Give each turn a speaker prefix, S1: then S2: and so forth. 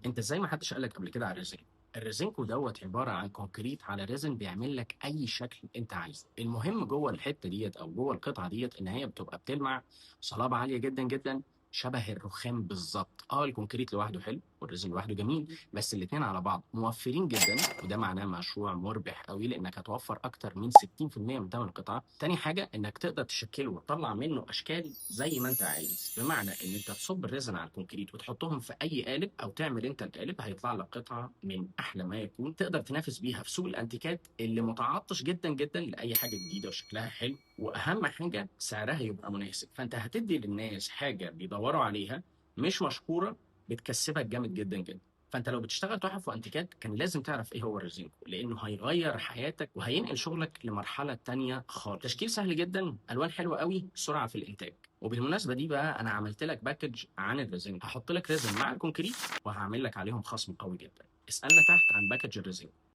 S1: انت ازاي ما حدش قالك قبل كده على الريزين؟ الريزينكو دوت عباره عن كونكريت على ريزن بيعمل لك اي شكل انت عايزه. المهم جوه الحته ديت او جوه القطعه ديت ان هي بتبقى بتلمع صلابه عاليه جدا جدا، شبه الرخام بالظبط. الكونكريت لوحده حلو والريزن لوحده جميل، بس الاثنين على بعض موفرين جدا، وده معناه مشروع مربح قوي لانك هتوفر اكتر من 60% من ثمن القطعه. تاني حاجه انك تقدر تشكله وتطلع منه اشكال زي ما انت عايز، بمعنى ان انت تصب الريزن على الكونكريت وتحطهم في اي قالب او تعمل انت القالب، هيطلع لك قطعه من احلى ما يكون تقدر تنافس بيها في سوق الانتيكات اللي متعطش جدا جدا لاي حاجه جديده وشكلها حلو، واهم حاجه سعرها يبقى مناسب. فانت هتدي للناس حاجه بيدوروا عليها، مش مشهوره، بتكسبك جامد جدا جدا. فانت لو بتشتغل تحف وانتيكات كان لازم تعرف ايه هو الريزينكو، لانه هيغير حياتك وهينقل شغلك لمرحله تانية خالص. تشكيل سهل جدا، الوان حلوه قوي، سرعه في الانتاج. وبالمناسبه دي بقى انا عملت لك باكج عن الريزينكو، هحط لك ريزن مع الكونكريت وهعمل لك عليهم خصم قوي جدا. اسالنا تحت عن باكج الريزينكو.